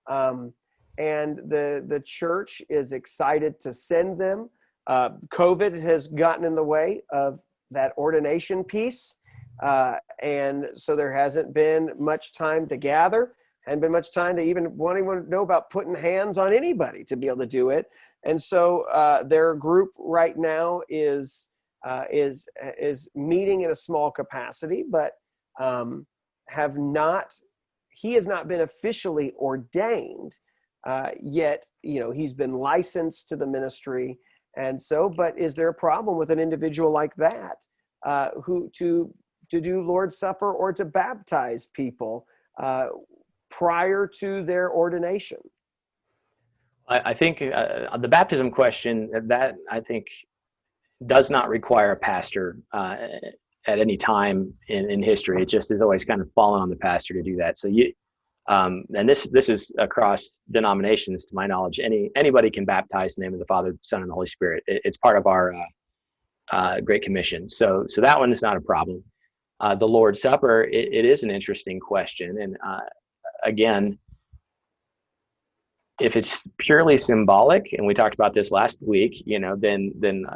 And the church is excited to send them. COVID has gotten in the way of that ordination piece. And so there hasn't been much time to gather, hadn't been much time to even want anyone to know about putting hands on anybody to be able to do it. And so their group right now is meeting in a small capacity, but he has not been officially ordained yet. He's been licensed to the ministry. And so, but is there a problem with an individual like that who to do Lord's Supper or to baptize people prior to their ordination? I think the baptism question, that I think does not require a pastor at any time in history. It just has always kind of fallen on the pastor to do that. So and this is across denominations, to my knowledge. Anybody can baptize in the name of the Father, the Son, and the Holy Spirit. It's part of our Great Commission. So that one is not a problem. The Lord's Supper, it is an interesting question. And again, if it's purely symbolic, and we talked about this last week, then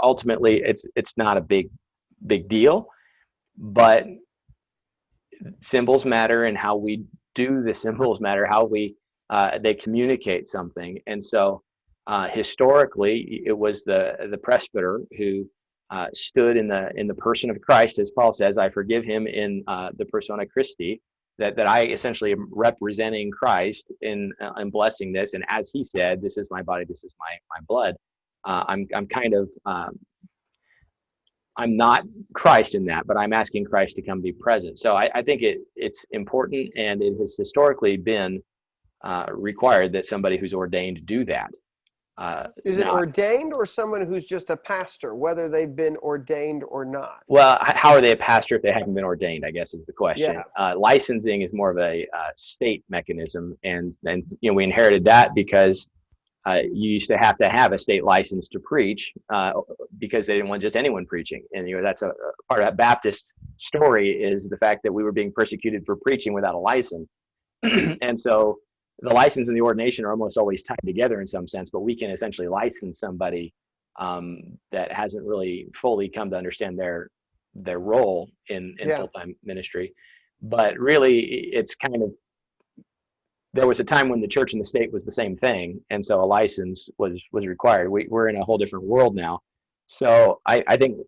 ultimately it's not a big deal. But symbols matter, and how we do the symbols matter, how they communicate something. And so historically, it was the presbyter who stood in the person of Christ, as Paul says, I forgive him in the persona Christi, that I essentially am representing Christ in blessing this. And as he said, this is my body, this is my blood. I'm kind of I'm not Christ in that, but I'm asking Christ to come be present. So I think it's important, and it has historically been required that somebody who's ordained do that. Is it ordained, or someone who's just a pastor, whether they've been ordained or not? Well, how are they a pastor if they haven't been ordained, I guess is the question. Yeah. Licensing is more of a state mechanism, and we inherited that because you used to have a state license to preach because they didn't want just anyone preaching. And that's a part of that Baptist story, is the fact that we were being persecuted for preaching without a license. And so the license and the ordination are almost always tied together in some sense, but we can essentially license somebody that hasn't really fully come to understand their role in full-time ministry. But really, it's kind of, there was a time when the church and the state was the same thing, and so a license was required. We're in a whole different world now. So I think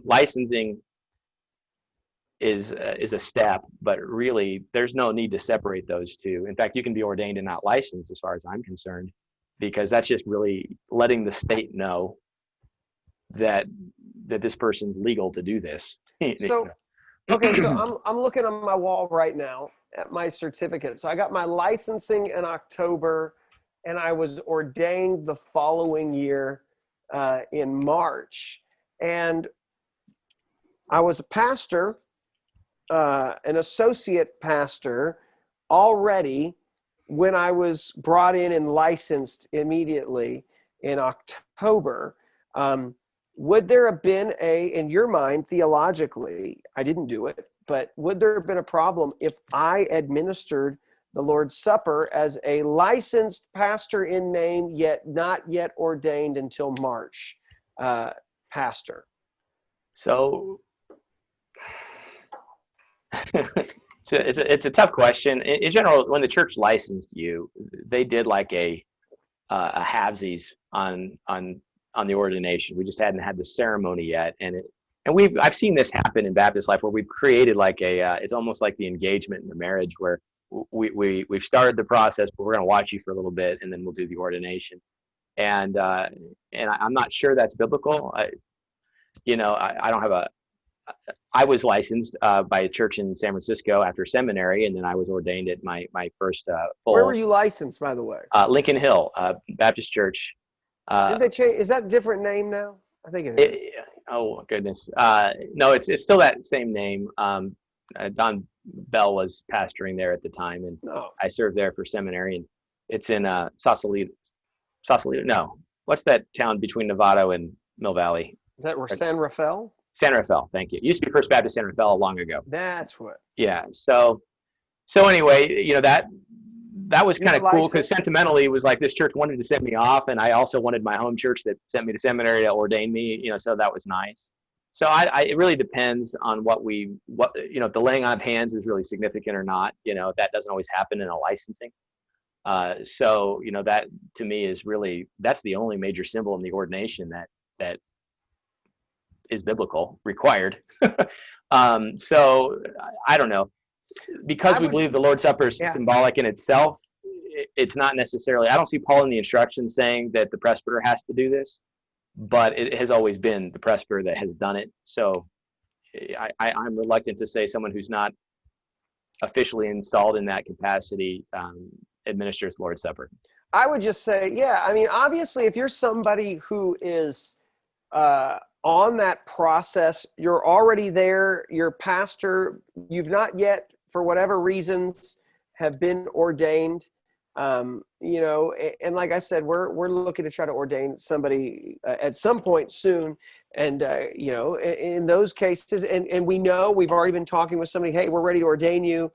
licensing is a step, but really there's no need to separate those two. In fact, you can be ordained and not licensed, as far as I'm concerned, because that's just really letting the state know that this person's legal to do this. So, okay, so I'm looking on my wall right now at my certificate. So I got my licensing in October, and I was ordained the following year in March. And I was a pastor, an associate pastor already when I was brought in and licensed immediately in October. Would there have been in your mind, theologically, I didn't do it, but would there have been a problem if I administered the Lord's Supper as a licensed pastor in name, yet not yet ordained until March pastor? So it's a tough question. In general, when the church licensed you, they did like a halvesies on the ordination. We just hadn't had the ceremony yet, and I've seen this happen in Baptist life, where we've created like it's almost like the engagement in the marriage, where we've started the process, but we're going to watch you for a little bit, and then we'll do the ordination. And I'm not sure that's biblical. I don't have I was licensed by a church in San Francisco after seminary, and then I was ordained at my first full. Where were you licensed, by the way? Lincoln Hill Baptist Church. Did they change? Is that a different name now? I think it is. Oh goodness, no, it's still that same name. Don Bell was pastoring there at the time, and I served there for seminary. And it's in Sausalito. No, what's that town between Novato and Mill Valley? Is that where San Rafael? San Rafael, thank you. It used to be First Baptist San Rafael long ago. That's what. Yeah. So anyway, that was kind of cool, because sentimentally it was like this church wanted to send me off, and I also wanted my home church that sent me to seminary to ordain me. So that was nice. So it really depends on what if the laying on of hands is really significant or not. That doesn't always happen in a licensing. So that to me is really, that's the only major symbol in the ordination that is biblical, required. So I don't know, because we believe the Lord's Supper is symbolic in itself. It's not necessarily, I don't see Paul in the instructions saying that the presbyter has to do this, but it has always been the presbyter that has done it. So I'm reluctant to say someone who's not officially installed in that capacity administers the Lord's Supper. I would just say, obviously, if you're somebody who is on that process, you're already there, you're pastor, you've not yet, for whatever reasons, have been ordained, And like I said, we're looking to try to ordain somebody at some point soon. And, in those cases, and we know we've already been talking with somebody, hey, we're ready to ordain you.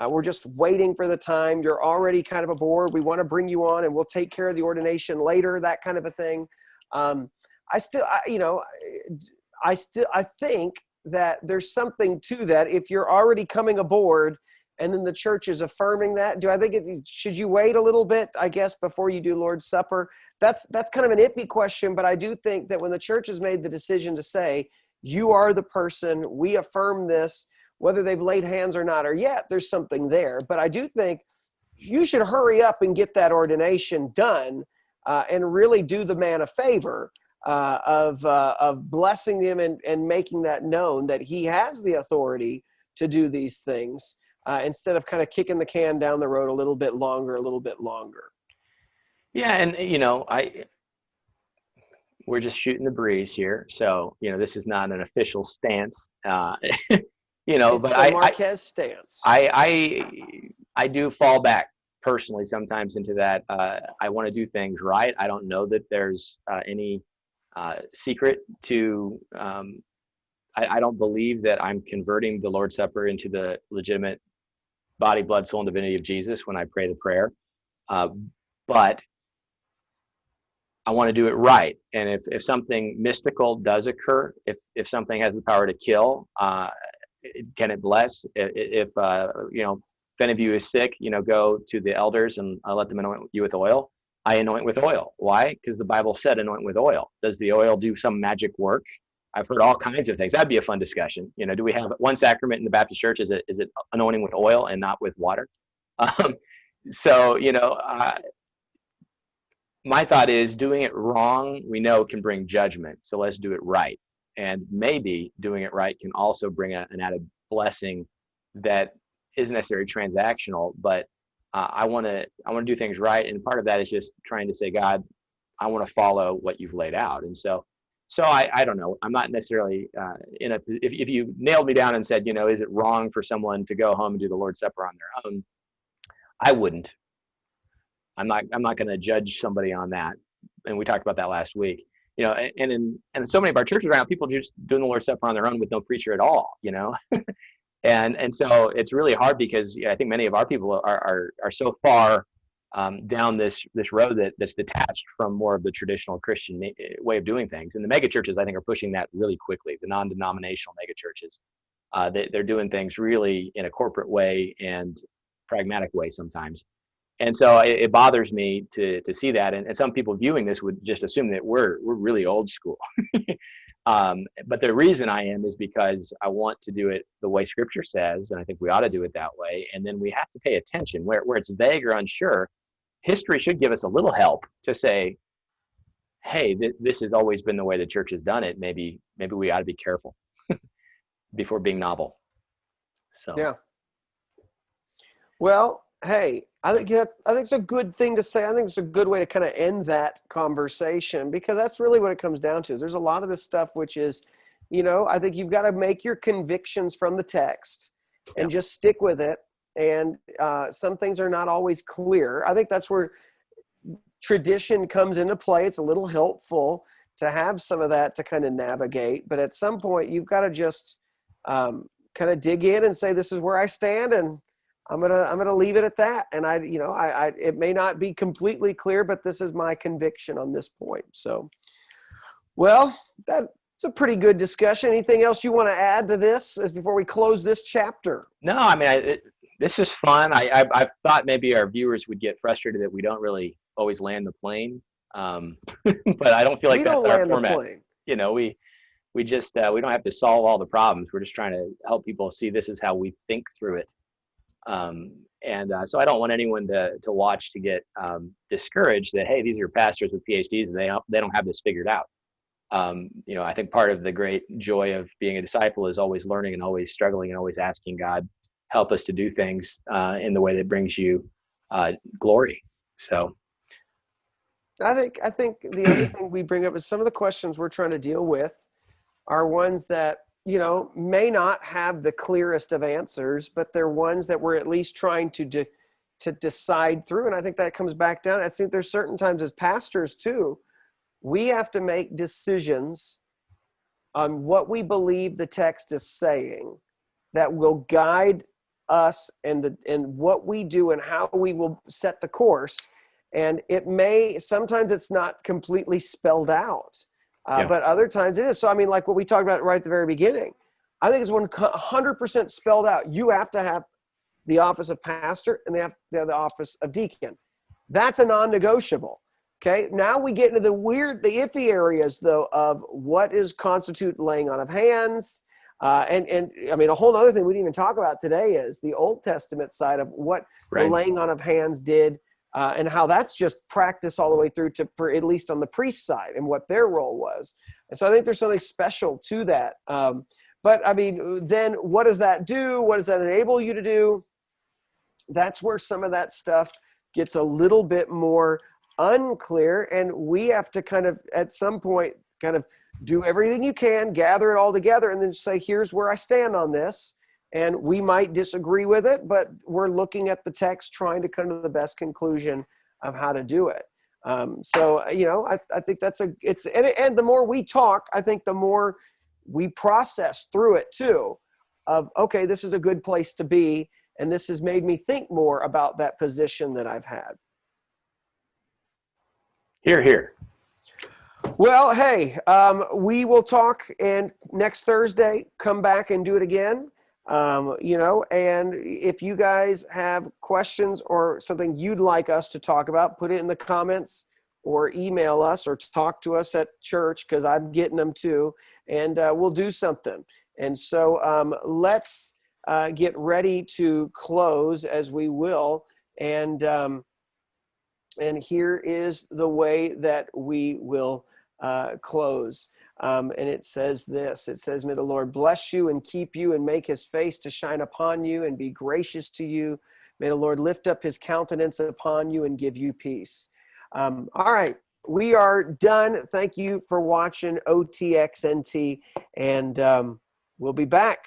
We're just waiting for the time. You're already kind of aboard. We want to bring you on and we'll take care of the ordination later, that kind of a thing. I think that there's something to that. If you're already coming aboard and then the church is affirming that, should you wait a little bit, I guess, before you do Lord's Supper? That's kind of an iffy question, but I do think that when the church has made the decision to say, you are the person, we affirm this, whether they've laid hands or not, or yet, there's something there. But I do think you should hurry up and get that ordination done and really do the man a favor of blessing them and making that known that he has the authority to do these things instead of kind of kicking the can down the road a little bit longer. Yeah, and we're just shooting the breeze here, so this is not an official stance. It's but the Marquez stance. I do fall back personally sometimes into that. I want to do things right. I don't know that there's any secret to. I don't believe that I'm converting the Lord's Supper into the legitimate body, blood, soul, and divinity of Jesus when I pray the prayer. But I want to do it right. And if something mystical does occur, if something has the power to kill, can it bless? If any of you is sick, go to the elders and let them anoint you with oil. I anoint with oil. Why? Because the Bible said anoint with oil. Does the oil do some magic work? I've heard all kinds of things. That'd be a fun discussion. Do we have one sacrament in the Baptist church? Is it anointing with oil and not with water? My thought is doing it wrong, we know can bring judgment. So let's do it right. And maybe doing it right can also bring an added blessing that isn't necessarily transactional, but I want to do things right. And part of that is just trying to say, God, I want to follow what you've laid out. And so I don't know. I'm not necessarily if you nailed me down and said, is it wrong for someone to go home and do the Lord's Supper on their own? I wouldn't. I'm not going to judge somebody on that. And we talked about that last week. And in so many of our churches around, people are just doing the Lord's Supper on their own with no preacher at all. And so it's really hard because I think many of our people are so far down this road that's detached from more of the traditional Christian way of doing things. And the mega churches, I think, are pushing that really quickly. The non-denominational mega churches, they're doing things really in a corporate way and pragmatic way sometimes. And so it bothers me to see that. And some people viewing this would just assume that we're really old school. But the reason I am is because I want to do it the way Scripture says, and I think we ought to do it that way. And then we have to pay attention where it's vague or unsure. History should give us a little help to say, hey, this has always been the way the church has done it. Maybe we ought to be careful before being novel. So yeah. Well, hey, I think it's a good thing to say. I think it's a good way to kind of end that conversation, because that's really what it comes down to. There's a lot of this stuff which is, I think you've got to make your convictions from the text and just stick with it. And some things are not always clear. I think that's where tradition comes into play. It's a little helpful to have some of that to kind of navigate. But at some point, you've got to just kind of dig in and say, this is where I stand, and I'm gonna leave it at that. And it may not be completely clear, but this is my conviction on this point. So, well, that's a pretty good discussion. Anything else you want to add to this before we close this chapter? No, I mean, this is fun. I've thought maybe our viewers would get frustrated that we don't really always land the plane, but I don't feel like that's our format. We just we don't have to solve all the problems. We're just trying to help people see this is how we think through it. So I don't want anyone to watch to get discouraged that, hey, these are pastors with PhDs and they don't have this figured out. I think part of the great joy of being a disciple is always learning and always struggling and always asking God, help us to do things in the way that brings you glory. So I think the other thing we bring up is some of the questions we're trying to deal with are ones that may not have the clearest of answers, but they're ones that we're at least trying to to decide through. And I think that comes back down. I think there's certain times as pastors too, we have to make decisions on what we believe the text is saying that will guide us and what we do and how we will set the course. And sometimes it's not completely spelled out, but other times it is. So, I mean, like what we talked about right at the very beginning, I think it's 100% spelled out. You have to have the office of pastor and they have the office of deacon. That's a non-negotiable. Okay. Now we get into the iffy areas though of what is constitute laying on of hands. And I mean, a whole other thing we didn't even talk about today is the Old Testament side of what the laying on of hands did, and how that's just practice all the way through for at least on the priest side and what their role was. And so I think there's something special to that. But I mean, then what does that do? What does that enable you to do? That's where some of that stuff gets a little bit more unclear, and we have to kind of at some point kind of do everything you can, gather it all together, and then say, here's where I stand on this. And we might disagree with it, but we're looking at the text, trying to come to the best conclusion of how to do it. So, you know, I think and the more we talk, I think the more we process through it too, of, okay, this is a good place to be. And this has made me think more about that position that I've had. Hear, hear. Well, hey, we will talk, and next Thursday, come back and do it again. You know, and if you guys have questions or something you'd like us to talk about, put it in the comments or email us or talk to us at church, because I'm getting them too, and we'll do something. And so let's get ready to close, as we will. And here is the way that we will close. And it says this, it says, may the Lord bless you and keep you and make his face to shine upon you and be gracious to you. May the Lord lift up his countenance upon you and give you peace. All right, we are done. Thank you for watching OTXNT, and we'll be back.